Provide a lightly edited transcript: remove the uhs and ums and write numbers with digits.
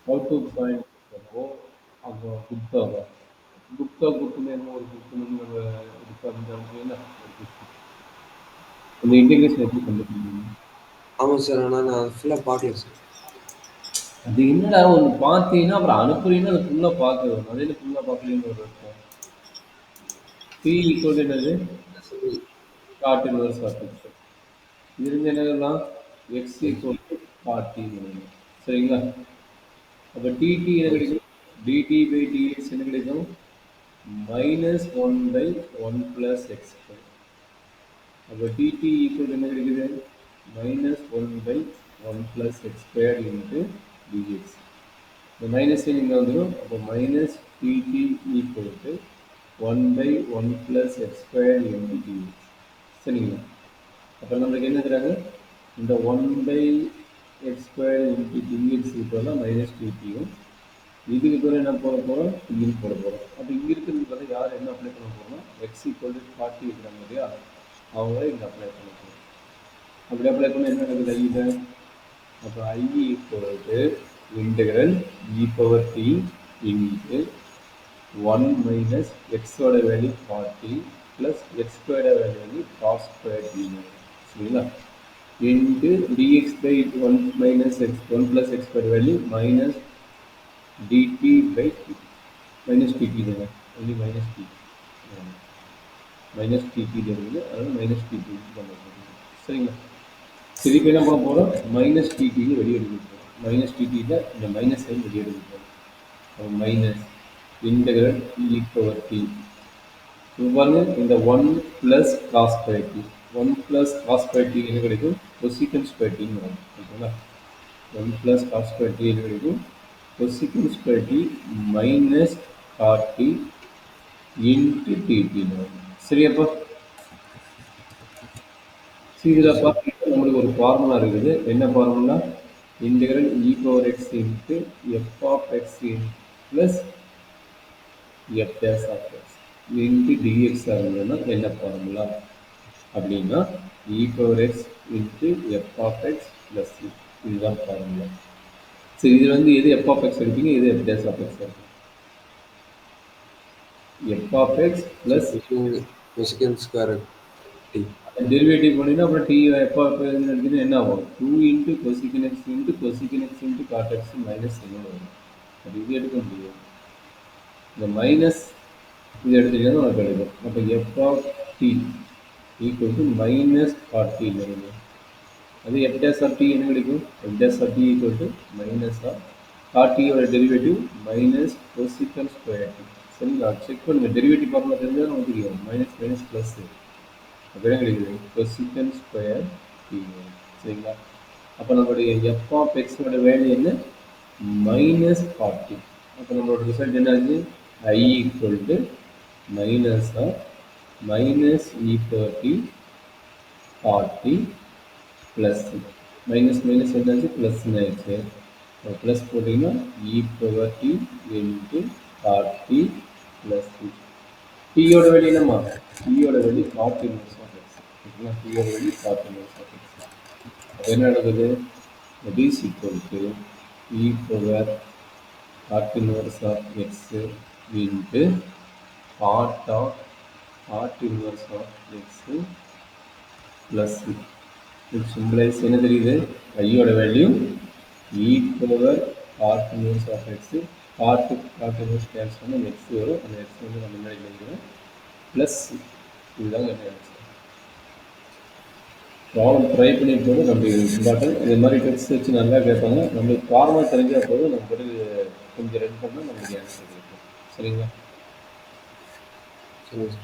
How to find हो अब गुप्ता होगा गुप्ता गुप्त में वो गुप्त में गुप्ता में जाऊँगी ना அந்த இன்டெகிரேஷன் எப்படி கண்டுபிடிக்கணும்? ஆமா சார். ஆனா நான் அத ஃபுல்லா பார்க்கல சார். அது என்னடா ஒண்ணு பார்த்தீங்கன்னா, அப்புறம் அனுப்புறீங்கன்னா, அத ஃபுல்லா பார்க்கணும். அது என்ன ஃபுல்லா பார்க்கலன்னு ஒரு அர்த்தம். P ஈக்குவல் என்னது? Cot inverse of x. இதிலிருந்து என்ன எழுதலாம்? X equal to cot t எழுதணும். சரிங்களா? அப்ப dt என்ன ஓகே சார். கிடைக்கும்? dt பை dx என்ன கிடைக்கும்? Minus 1 by 1 plus x square. அப்ப dt ஈக்குவல் என்ன கிடைக்குது? Minus 1 by 1 plus x square into dx. இந்த மைனஸ் இங்கே வந்துடும். அப்போ minus dt equal to 1 by 1 plus x square into dx. சரிங்களா? அப்போ நம்மளுக்கு என்ன தராங்க? இந்த 1 by x square into dx ஈக்குவலாக மைனஸ் டிடியும் இதுக்கு பேர் என்ன போட போகிறோம்? இங்கே போட போகிறோம். அப்போ இங்கே இருக்கிறது பார்த்தா யார் என்ன அப்ளை பண்ண போகிறோம்னா எக்ஸ் ஈக்குவல் டு 40 இருக்கிறாங்க இல்லையா, அவங்களே இங்கே அப்ளை பண்ண போகிறோம். அப்படி அப்ளை பண்ண என்ன நடக்குது ஐயில்? அப்போ I equal to integral e power t into 1 minus எக்ஸோட வேல்யூ 40 ப்ளஸ் எக்ஸ் ஸ்கொயரோட வேல்யூ காஸ் ஸ்கொயர் டி. சரிங்களா? into dx by 1 minus x 1 plus x square value minus dt by t minus dt देगा only minus t minus dt देंगे और minus dt बनेगा. சரிங்களா? சரி இப்போ என்ன பண்ண போகிறோம்? மைனஸ் டிடி வெளியே எடுக்க போகிறோம். மைனஸ் டிடியில் இந்த மைனஸ் சைன் வெளியே எடுக்க போகிறோம். Minus integral e power t பாருங்க இந்த 1 plus cos square t 1 plus cos square t என்ன கிடைக்கும்? கொசிகன் ஸ்கொயர் டின்னு வரும். ஓகேங்களா? 1 பிளஸ் காஸ் ஸ்கொயர் டி என்ன கிடைக்கும்? Cosecant square t minus cot t into டிடின்னு வரும். சரியாப்பா? இதில் பார்த்தீங்கன்னா நம்மளுக்கு ஒரு ஃபார்முலா இருக்குது. என்ன formula? Integral e power x into f of x plus f dash of x into dx ஆகுதுன்னா என்ன ஃபார்முலா அப்படின்னா e power x into f of x plus இதுதான் ஃபார்முலா. சரி இதில் வந்து எது எஃப் ஆஃப் எக்ஸ் எடுப்பீங்க, எது எஃப் டேஸ் ஆஃப் எக்ஸ் எடுப்பீங்க? F of x plus கொசிகன் square t derivative பண்ணினா அப்புறம் டி எஃப் ஆஃப் எடுத்தீங்கன்னா என்ன ஆகும்? 2 into cosecant x into cosecant x into cot x minus என்ன வரும்? அது இது எடுக்க முடியும். இந்த மைனஸ் இது எடுத்துக்கிட்டா நமக்கு கிடைக்கும். அப்போ f of t equal to minus cot t கிடைக்கும். அது எஃப் டேஸ் ஆஃப் டி என்ன கிடைக்கும்? F dash of t equal to minus of cot டியோட derivative minus cosecant square t. சரிங்களா? செக் பண்ணுங்க. டெரிவேட்டிவ் ஃபார்முலா தெரிஞ்சால் நமக்கு தெரியும். மைனஸ் மைனஸ் ப்ளஸ் அப்போ என்ன கிடைக்குது? Cosecant square t. சரிங்களா? அப்போ நம்மளுடைய எஃப் ஆஃப் எக்ஸோட வேல்யூ என்ன? மைனஸ் 40. அப்போ நம்மளோட ரிசல்ட் என்ன ஆகுது? I equal to minus of minus e power t 40 plus minus minus என்னாச்சு? ப்ளஸ்ன்னு ஆயிடுச்சு. ப்ளஸ் போட்டிங்கன்னா e power t into 40 plus டீயோட வேல்யூ என்னம்மா? டீயோட வேல்யூ 40 இன்வெர்ஸ் ஆஃப் எக்ஸ். ஓகேங்களா? டீயோட வேல்யூ 40 இன்வெர்ஸ் ஆஃப் எக்ஸ். அப்போ என்ன நடக்குது? that is equal to e power cot inverse of x into cot of cot inverse of x plus இது simplifies என்ன தெரியுது? ஐயோட value e power cot inverse of x cot inverse cancel பண்ண x வரும். அந்த x வந்து நம்ம முன்னாடி எழுதிக்கிறோம் ப்ளஸ் இதுதான் என்ன ஆன்சர். ப்ராப்ளம் ட்ரை பண்ணி போது நம்மளுக்கு இம்பார்ட்டன். இது மாதிரி டெக்ஸ்ட் வச்சு நல்லா கேட்பாங்க. நம்மளுக்கு ஃபார்மாக தெரிஞ்சால் போதும், நம்ம பிறகு கொஞ்சம் ரெடி பண்ணால் நம்மளுக்கு ஆன்சர் கிடைக்கும். சரிங்களா? சரி.